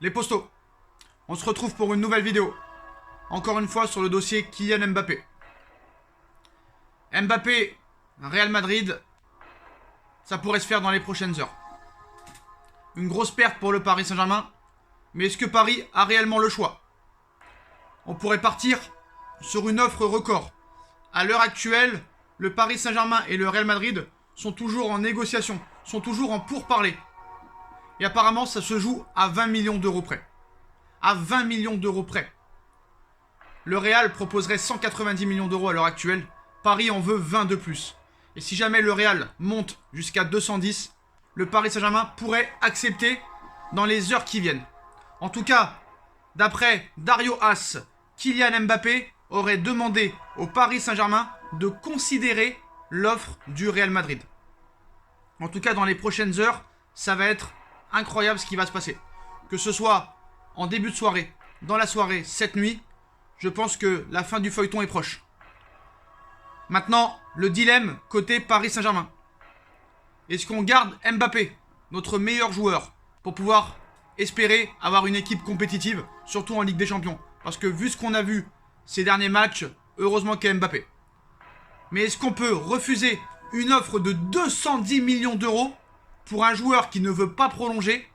Les postos, on se retrouve pour une nouvelle vidéo. Encore une fois sur le dossier Kylian Mbappé. Mbappé, Real Madrid, ça pourrait se faire dans les prochaines heures. Une grosse perte pour le Paris Saint-Germain. Mais est-ce que Paris a réellement le choix? On pourrait partir sur une offre record. À l'heure actuelle, le Paris Saint-Germain et le Real Madrid sont toujours en négociation, sont toujours en pourparlers. Et apparemment, ça se joue à 20 millions d'euros près. À 20 millions d'euros près. Le Real proposerait 190 millions d'euros à l'heure actuelle. Paris en veut 20 de plus. Et si jamais le Real monte jusqu'à 210, le Paris Saint-Germain pourrait accepter dans les heures qui viennent. En tout cas, d'après Dario As, Kylian Mbappé aurait demandé au Paris Saint-Germain de considérer l'offre du Real Madrid. En tout cas, dans les prochaines heures, ça va être incroyable ce qui va se passer. Que ce soit en début de soirée, dans la soirée, cette nuit, je pense que la fin du feuilleton est proche. Maintenant, le dilemme côté Paris Saint-Germain. Est-ce qu'on garde Mbappé, notre meilleur joueur, pour pouvoir espérer avoir une équipe compétitive, surtout en Ligue des Champions? Parce que vu ce qu'on a vu ces derniers matchs, heureusement qu'il y a Mbappé. Mais est-ce qu'on peut refuser une offre de 210 millions d'euros pour un joueur qui ne veut pas prolonger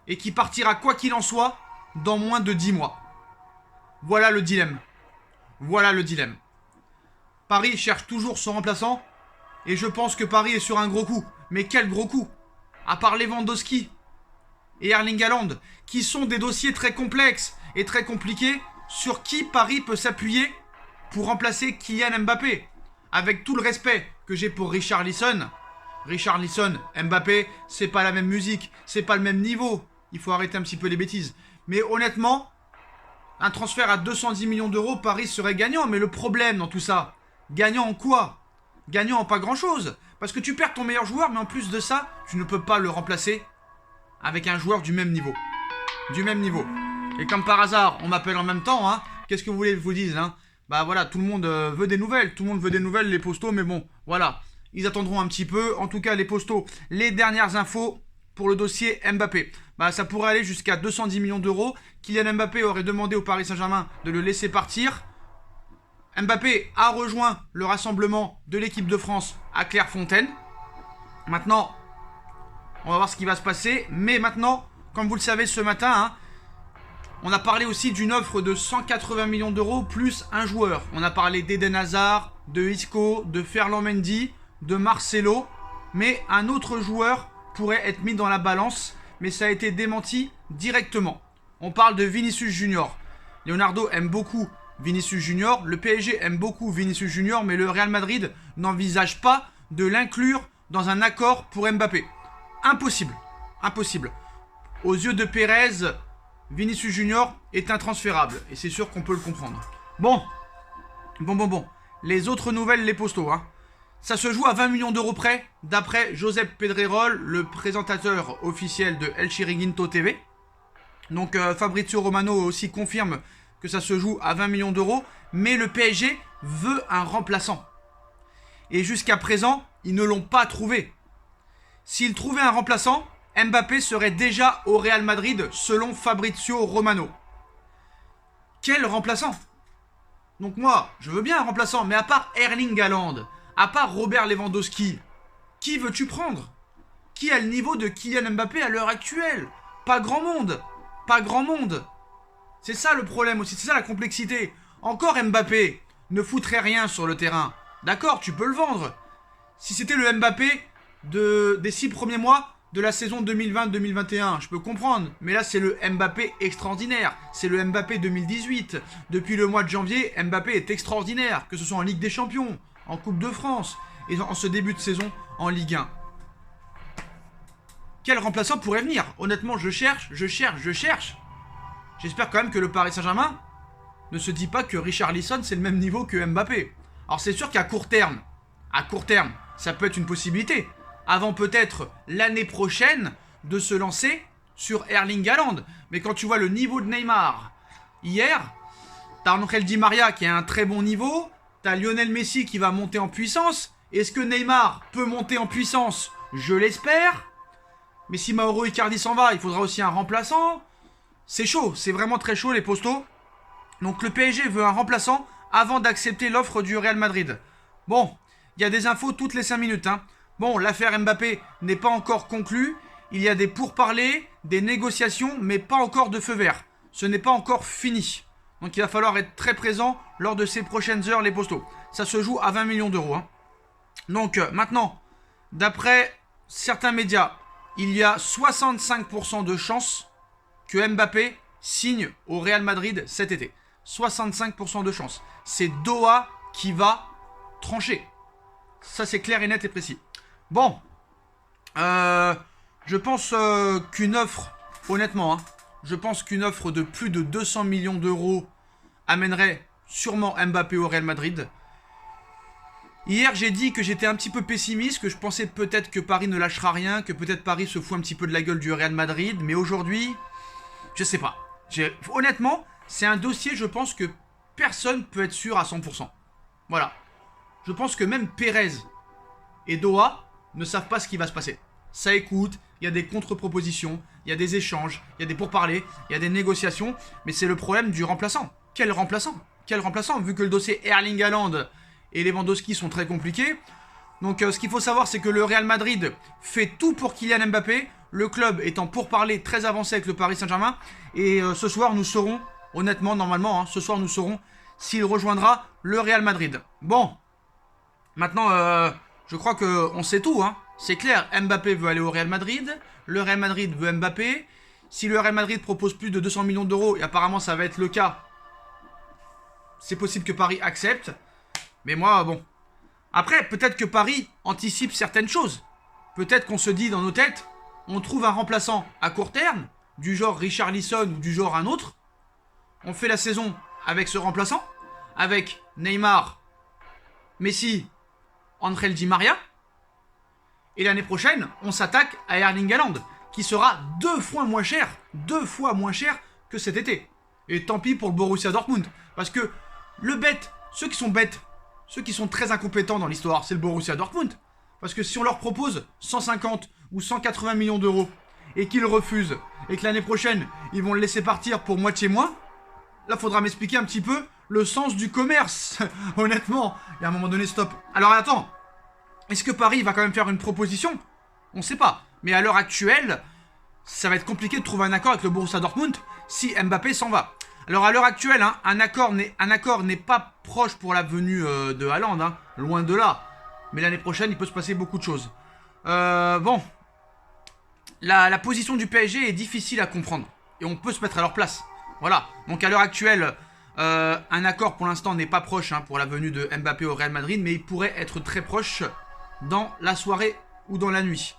et qui partira quoi qu'il en soit dans moins de 10 mois? Voilà le dilemme. Voilà le dilemme. Paris cherche toujours son remplaçant et je pense que Paris est sur un gros coup. Mais quel gros coup? À part Lewandowski et Erling Haaland, qui sont des dossiers très complexes et très compliqués, sur qui Paris peut s'appuyer pour remplacer Kylian Mbappé? Avec tout le respect que j'ai pour Richarlison, Mbappé, c'est pas la même musique, c'est pas le même niveau. Il faut arrêter un petit peu les bêtises. Mais honnêtement, un transfert à 210 millions d'euros, Paris serait gagnant. Mais le problème dans tout ça, gagnant en quoi? Gagnant en pas grand-chose. Parce que tu perds ton meilleur joueur, mais en plus de ça, tu ne peux pas le remplacer avec un joueur du même niveau. Du même niveau. Et comme par hasard, on m'appelle en même temps, hein. Qu'est-ce que vous voulez que je vous dise, hein? Bah voilà, tout le monde veut des nouvelles. Tout le monde veut des nouvelles, les postos, mais bon, voilà. Ils attendront un petit peu. En tout cas, les postos, les dernières infos pour le dossier Mbappé. Bah ça pourrait aller jusqu'à 210 millions d'euros. Kylian Mbappé aurait demandé au Paris Saint-Germain de le laisser partir. Mbappé a rejoint le rassemblement de l'équipe de France à Clairefontaine. Maintenant, on va voir ce qui va se passer. Mais maintenant, comme vous le savez ce matin, hein, on a parlé aussi d'une offre de 180 millions d'euros plus un joueur. On a parlé d'Eden Hazard, de Isco, de Ferland Mendy, de Marcelo. Mais un autre joueur pourrait être mis dans la balance. Mais ça a été démenti directement. On parle de Vinicius Junior. Leonardo aime beaucoup Vinicius Junior. Le PSG aime beaucoup Vinicius Junior. Mais le Real Madrid n'envisage pas de l'inclure dans un accord pour Mbappé. Impossible. Impossible. Aux yeux de Pérez, Vinicius Junior est intransférable. Et c'est sûr qu'on peut le comprendre. Bon. Les autres nouvelles, les postos, hein. Ça se joue à 20 millions d'euros près, d'après Josep Pedrerol, le présentateur officiel de El Chiringuito TV. Donc Fabrizio Romano aussi confirme que ça se joue à 20 millions d'euros, mais le PSG veut un remplaçant. Et jusqu'à présent, ils ne l'ont pas trouvé. S'ils trouvaient un remplaçant, Mbappé serait déjà au Real Madrid, selon Fabrizio Romano. Quel remplaçant? Donc moi, je veux bien un remplaçant, mais à part Erling Haaland, à part Robert Lewandowski, qui veux-tu prendre? Qui a le niveau de Kylian Mbappé à l'heure actuelle? Pas grand monde. Pas grand monde. C'est ça le problème aussi, c'est ça la complexité. Encore Mbappé ne foutrait rien sur le terrain. D'accord, tu peux le vendre. Si c'était le Mbappé des 6 premiers mois de la saison 2020-2021, je peux comprendre. Mais là, c'est le Mbappé extraordinaire. C'est le Mbappé 2018. Depuis le mois de janvier, Mbappé est extraordinaire. Que ce soit en Ligue des Champions, en Coupe de France et en ce début de saison en Ligue 1. Quel remplaçant pourrait venir? Honnêtement, je cherche. J'espère quand même que le Paris Saint-Germain ne se dit pas que Richarlison c'est le même niveau que Mbappé. Alors c'est sûr qu'à court terme, ça peut être une possibilité. Avant peut-être l'année prochaine de se lancer sur Erling Haaland. Mais quand tu vois le niveau de Neymar hier, t'as Angel Di Maria qui a un très bon niveau. T'as Lionel Messi qui va monter en puissance. Est-ce que Neymar peut monter en puissance? Je l'espère. Mais si Mauro Icardi s'en va, il faudra aussi un remplaçant. c'est chaud, c'est vraiment très chaud les postos. Donc le PSG veut un remplaçant avant d'accepter l'offre du Real Madrid. Bon, il y a des infos toutes les 5 minutes. Hein. Bon, l'affaire Mbappé n'est pas encore conclue. Il y a des pourparlers, des négociations, mais pas encore de feu vert. Ce n'est pas encore fini. Donc il va falloir être très présent lors de ces prochaines heures, les postos. Ça se joue à 20 millions d'euros. Hein. Donc maintenant, d'après certains médias, il y a 65% de chances que Mbappé signe au Real Madrid cet été. 65% de chances. C'est Doha qui va trancher. Ça, c'est clair et net et précis. Bon. Je pense qu'une offre, honnêtement, hein, je pense qu'une offre de plus de 200 millions d'euros amènerait sûrement Mbappé au Real Madrid. Hier, j'ai dit que j'étais un petit peu pessimiste, que je pensais peut-être que Paris ne lâchera rien, que peut-être Paris se fout un petit peu de la gueule du Real Madrid. Mais aujourd'hui, je sais pas. Honnêtement, c'est un dossier, je pense que personne peut être sûr à 100%. Voilà. Je pense que même Pérez et Doha ne savent pas ce qui va se passer. Ça écoute, il y a des contre-propositions, il y a des échanges, il y a des pourparlers, il y a des négociations, mais c'est le problème du remplaçant. Quel remplaçant? Quel remplaçant? Vu que le dossier Erling Haaland et Lewandowski sont très compliqués. Donc ce qu'il faut savoir, c'est que le Real Madrid fait tout pour Kylian Mbappé, le club étant pourparlers très avancé avec le Paris Saint-Germain, et ce soir nous saurons, honnêtement, normalement, hein, ce soir nous saurons s'il rejoindra le Real Madrid. Bon, maintenant, je crois qu'on sait tout, hein. C'est clair, Mbappé veut aller au Real Madrid, le Real Madrid veut Mbappé. Si le Real Madrid propose plus de 200 millions d'euros, et apparemment ça va être le cas, c'est possible que Paris accepte. Mais moi, bon. Après, peut-être que Paris anticipe certaines choses. Peut-être qu'on se dit dans nos têtes, on trouve un remplaçant à court terme, du genre Richarlison ou du genre un autre. On fait la saison avec ce remplaçant, avec Neymar, Messi, Angel Di Maria. Et l'année prochaine, on s'attaque à Erling Haaland, qui sera 2 fois moins cher que cet été. Et tant pis pour le Borussia Dortmund. Parce que le bête, ceux qui sont bêtes, ceux qui sont très incompétents dans l'histoire, c'est le Borussia Dortmund. Parce que si on leur propose 150 ou 180 millions d'euros, et qu'ils refusent, et que l'année prochaine, ils vont le laisser partir pour moitié moins, là, faudra m'expliquer un petit peu le sens du commerce. Honnêtement, il y a un moment donné, stop. Alors attends, est-ce que Paris va quand même faire une proposition? On ne sait pas. Mais à l'heure actuelle, ça va être compliqué de trouver un accord avec le Borussia Dortmund si Mbappé s'en va. Alors à l'heure actuelle, hein, un accord n'est pas proche pour la venue de Haaland, hein, loin de là. Mais l'année prochaine, il peut se passer beaucoup de choses. Bon, la position du PSG est difficile à comprendre. Et on peut se mettre à leur place. Voilà. Donc à l'heure actuelle, un accord pour l'instant n'est pas proche, hein, pour la venue de Mbappé au Real Madrid. Mais il pourrait être très proche dans la soirée ou dans la nuit.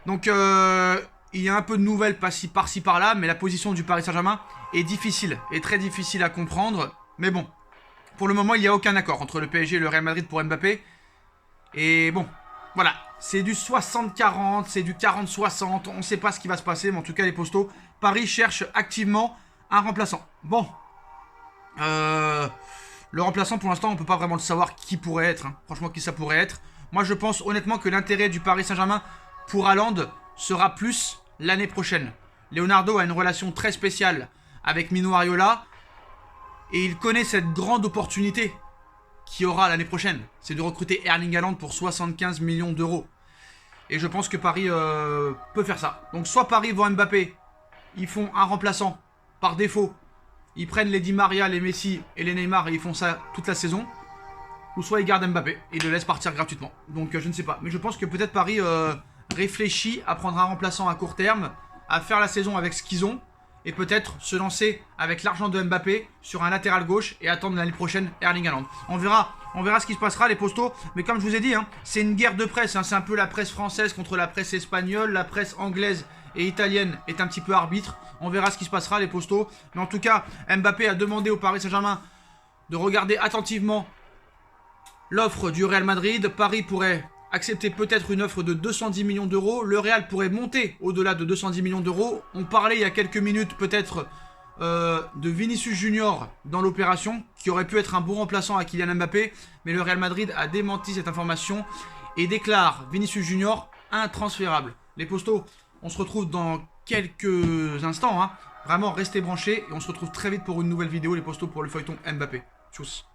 Donc il y a un peu de nouvelles par-ci par-là, mais la position du Paris Saint-Germain est difficile, est très difficile à comprendre. Mais bon, pour le moment, il n'y a aucun accord entre le PSG et le Real Madrid pour Mbappé. Et bon, voilà, c'est du 60-40, c'est du 40-60, on ne sait pas ce qui va se passer, mais en tout cas, les postos, Paris cherche activement un remplaçant. Bon, le remplaçant, pour l'instant, on ne peut pas vraiment le savoir qui pourrait être, hein. Franchement, qui ça pourrait être. Moi, je pense honnêtement que l'intérêt du Paris Saint-Germain pour Haaland sera plus l'année prochaine. Leonardo a une relation très spéciale avec Mino Raiola et il connaît cette grande opportunité qu'il y aura l'année prochaine. C'est de recruter Erling Haaland pour 75 millions d'euros. Et je pense que Paris peut faire ça. Donc soit Paris vend Mbappé, ils font un remplaçant par défaut, ils prennent les Di Maria, les Messi et les Neymar et ils font ça toute la saison. Ou soit ils gardent Mbappé et ils le laissent partir gratuitement. Donc je ne sais pas. Mais je pense que peut-être Paris réfléchit à prendre un remplaçant à court terme, à faire la saison avec ce qu'ils ont, et peut-être se lancer avec l'argent de Mbappé sur un latéral gauche et attendre l'année prochaine Erling Haaland. On verra ce qui se passera, les postos. Mais comme je vous ai dit, hein, c'est une guerre de presse. Hein, c'est un peu la presse française contre la presse espagnole. La presse anglaise et italienne est un petit peu arbitre. On verra ce qui se passera, les postos. Mais en tout cas, Mbappé a demandé au Paris Saint-Germain de regarder attentivement l'offre du Real Madrid. Paris pourrait accepter peut-être une offre de 210 millions d'euros. Le Real pourrait monter au-delà de 210 millions d'euros. On parlait il y a quelques minutes peut-être de Vinicius Junior dans l'opération, qui aurait pu être un bon remplaçant à Kylian Mbappé. Mais le Real Madrid a démenti cette information et déclare Vinicius Junior intransférable. Les postos, on se retrouve dans quelques instants, hein, Vraiment, restez branchés et on se retrouve très vite pour une nouvelle vidéo, les postos pour le feuilleton Mbappé. Tchuss.